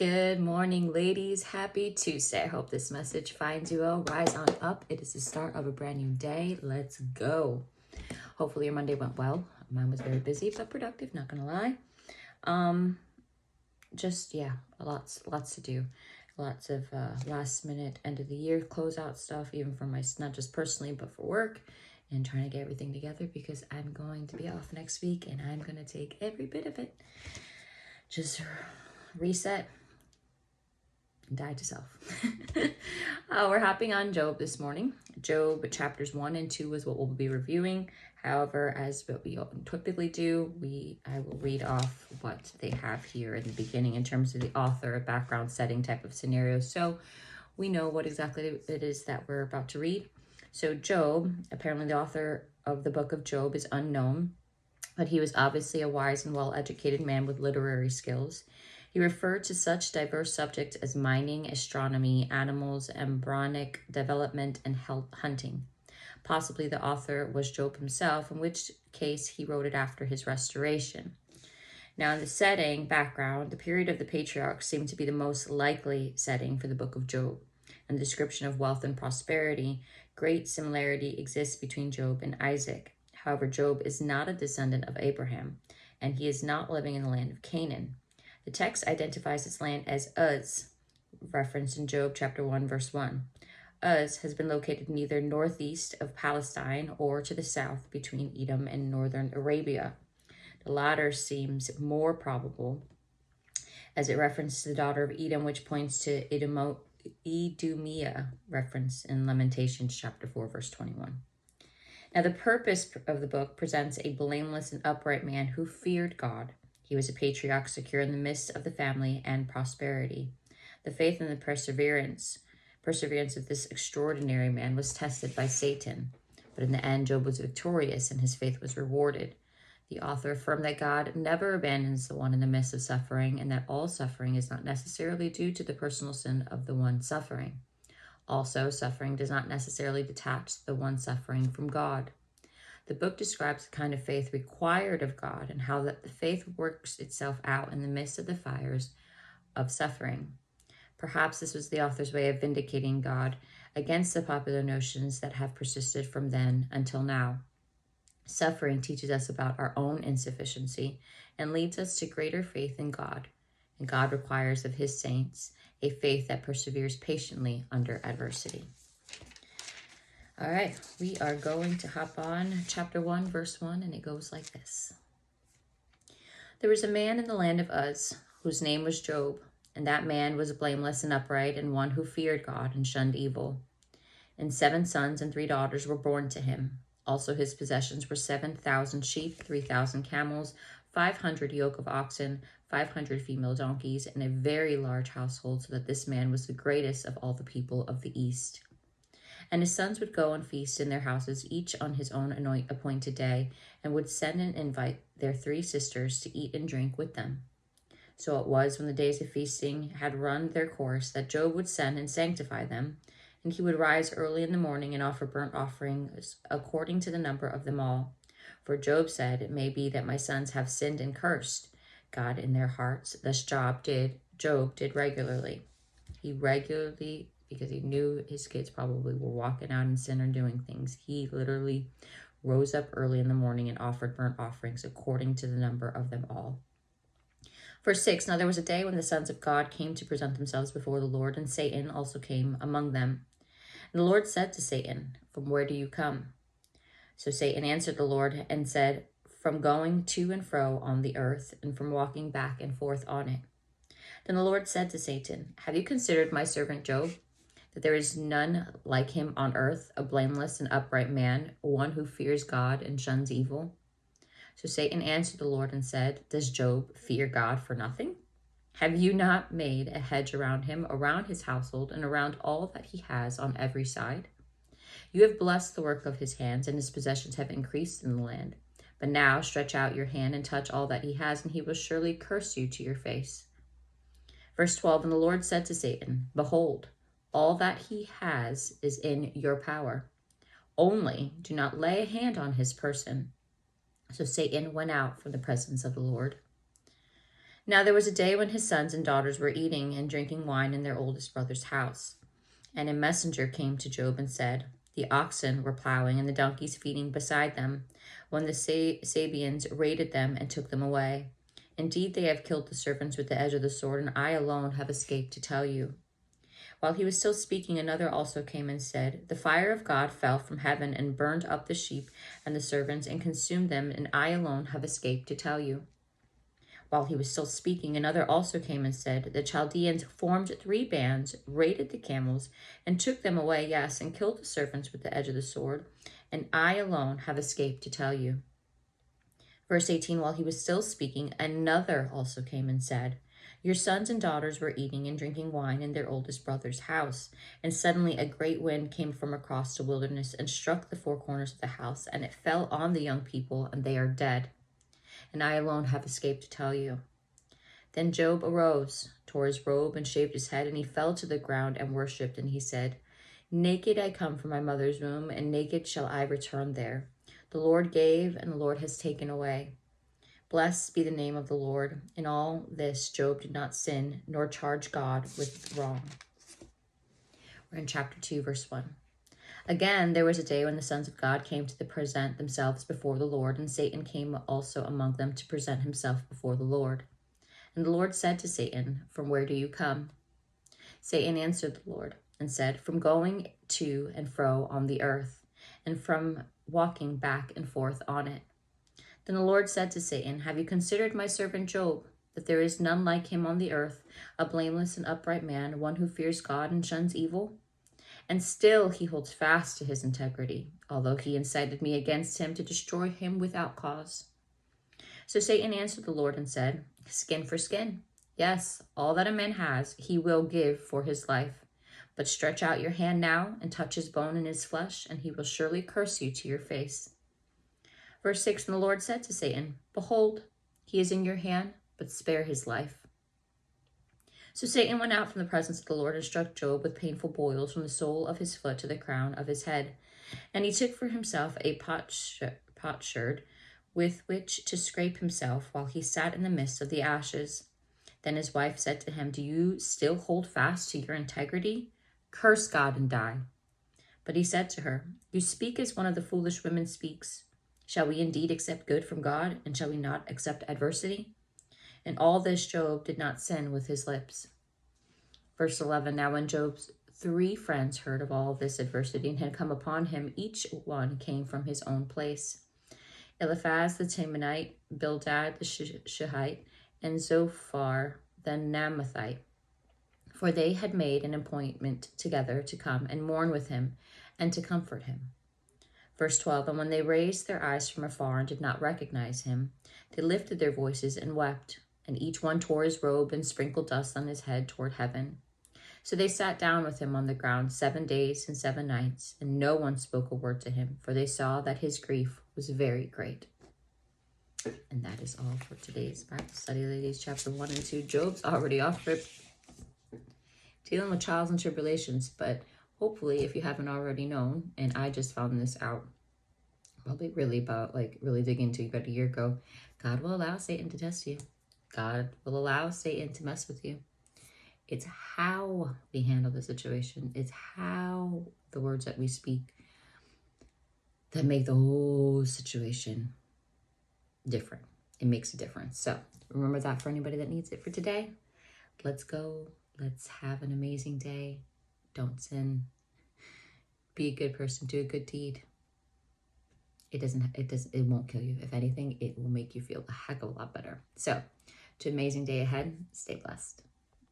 Good morning, ladies. Happy Tuesday. I hope this message finds you well. Rise on up. It is the start of a brand new day. Let's go. Hopefully your Monday went well. Mine was very busy but productive, not gonna lie. Lots to do. Lots of last minute end of the year closeout stuff, even for my, not just personally, but for work, and trying to get everything together because I'm going to be off next week and I'm gonna take every bit of it. Just reset, die to self. We're hopping on Job this morning. Job chapters 1 and 2 is what we'll be reviewing. However, as what we typically do, I will read off what they have here in the beginning in terms of the author, background setting type of scenario, so we know what exactly it is that we're about to read. So Job, apparently the author of the book of Job is unknown, but he was obviously a wise and well-educated man with literary skills. He referred to such diverse subjects as mining, astronomy, animals, embryonic development, and hunting. Possibly the author was Job himself, in which case he wrote it after his restoration. Now, in the setting, background, the period of the patriarchs seemed to be the most likely setting for the book of Job. And the description of wealth and prosperity, great similarity exists between Job and Isaac. However, Job is not a descendant of Abraham, and he is not living in the land of Canaan. The text identifies this land as Uz, referenced in Job chapter 1, verse 1. Uz has been located neither northeast of Palestine or to the south between Edom and northern Arabia. The latter seems more probable, as it references the daughter of Edom, which points to Idumea, referenced in Lamentations chapter 4, verse 21. Now, the purpose of the book presents a blameless and upright man who feared God. He was a patriarch secure in the midst of the family and prosperity. The faith and the perseverance of this extraordinary man was tested by Satan. But in the end, Job was victorious and his faith was rewarded. The author affirmed that God never abandons the one in the midst of suffering, and that all suffering is not necessarily due to the personal sin of the one suffering. Also, suffering does not necessarily detach the one suffering from God. The book describes the kind of faith required of God and how that the faith works itself out in the midst of the fires of suffering. Perhaps this was the author's way of vindicating God against the popular notions that have persisted from then until now. Suffering teaches us about our own insufficiency and leads us to greater faith in God. And God requires of his saints a faith that perseveres patiently under adversity. All right, we are going to hop on chapter 1, verse 1, and it goes like this. There was a man in the land of Uz, whose name was Job, and that man was blameless and upright, and one who feared God and shunned evil. And 7 sons and 3 daughters were born to him. Also his possessions were 7,000 sheep, 3,000 camels, 500 yoke of oxen, 500 female donkeys, and a very large household, so that this man was the greatest of all the people of the East. And his sons would go and feast in their houses, each on his own appointed day, and would send and invite their 3 sisters to eat and drink with them. So it was, when the days of feasting had run their course, that Job would send and sanctify them, and he would rise early in the morning and offer burnt offerings according to the number of them all. For Job said, "It may be that my sons have sinned and cursed God in their hearts." Thus Job did regularly. Because he knew his kids probably were walking out in sin or doing things, he literally rose up early in the morning and offered burnt offerings according to the number of them all. Verse 6, now there was a day when the sons of God came to present themselves before the Lord, and Satan also came among them. And the Lord said to Satan, "From where do you come?" So Satan answered the Lord and said, "From going to and fro on the earth, and from walking back and forth on it." Then the Lord said to Satan, "Have you considered my servant Job, that there is none like him on earth, a blameless and upright man, one who fears God and shuns evil?" So Satan answered the Lord and said, "Does Job fear God for nothing? Have you not made a hedge around him, around his household, and around all that he has on every side? You have blessed the work of his hands, and his possessions have increased in the land. But now stretch out your hand and touch all that he has, and he will surely curse you to your face." Verse 12, and the Lord said to Satan, "Behold, all that he has is in your power. Only do not lay a hand on his person." So Satan went out from the presence of the Lord. Now there was a day when his sons and daughters were eating and drinking wine in their oldest brother's house. And a messenger came to Job and said, the oxen were plowing and the donkeys feeding beside them, when the Sabians raided them and took them away. Indeed, they have killed the servants with the edge of the sword, and I alone have escaped to tell you. While he was still speaking, another also came and said, the fire of God fell from heaven and burned up the sheep and the servants and consumed them, and I alone have escaped to tell you. While he was still speaking, another also came and said, the Chaldeans formed 3 bands, raided the camels, and took them away, yes, and killed the servants with the edge of the sword, and I alone have escaped to tell you. Verse 18, while he was still speaking, another also came and said, your sons and daughters were eating and drinking wine in their oldest brother's house, and suddenly a great wind came from across the wilderness and struck the 4 corners of the house, and it fell on the young people, and they are dead. And I alone have escaped to tell you. Then Job arose, tore his robe, and shaved his head, and he fell to the ground and worshipped, and he said, naked I come from my mother's womb, and naked shall I return there. The Lord gave, and the Lord has taken away. Blessed be the name of the Lord. In all this Job did not sin, nor charge God with wrong. We're in chapter 2, verse 1. Again, there was a day when the sons of God came to present themselves before the Lord, and Satan came also among them to present himself before the Lord. And the Lord said to Satan, from where do you come? Satan answered the Lord and said, from going to and fro on the earth, and from walking back and forth on it. Then the Lord said to Satan, have you considered my servant Job, that there is none like him on the earth, a blameless and upright man, one who fears God and shuns evil? And still he holds fast to his integrity, although he incited me against him to destroy him without cause. So Satan answered the Lord and said, skin for skin. Yes, all that a man has, he will give for his life. But stretch out your hand now and touch his bone and his flesh, and he will surely curse you to your face. Verse 6, and the Lord said to Satan, behold, he is in your hand, but spare his life. So Satan went out from the presence of the Lord and struck Job with painful boils from the sole of his foot to the crown of his head. And he took for himself a potsherd with which to scrape himself while he sat in the midst of the ashes. Then his wife said to him, do you still hold fast to your integrity? Curse God and die. But he said to her, you speak as one of the foolish women speaks. Shall we indeed accept good from God, and shall we not accept adversity? In all this Job did not sin with his lips. Verse 11, now when Job's 3 friends heard of all this adversity and had come upon him, each one came from his own place. Eliphaz the Temanite, Bildad the Shuhite, and Zophar the Naamathite. For they had made an appointment together to come and mourn with him and to comfort him. Verse 12, and when they raised their eyes from afar and did not recognize him, they lifted their voices and wept, and each one tore his robe and sprinkled dust on his head toward heaven. So they sat down with him on the ground 7 days and 7 nights, and no one spoke a word to him, for they saw that his grief was very great. And that is all for today's Bible study, ladies. Chapter 1 and 2. Job's already off rip, dealing with trials and tribulations, but hopefully, if you haven't already known, and I just found this out probably really dig into about a year ago, God will allow Satan to test you. God will allow Satan to mess with you. It's how we handle the situation. It's how the words that we speak that make the whole situation different. It makes a difference. So remember that for anybody that needs it for today. Let's go. Let's have an amazing day. Don't sin. Be a good person. Do a good deed. It won't kill you. If anything, it will make you feel a heck of a lot better. So, to an amazing day ahead. Stay blessed.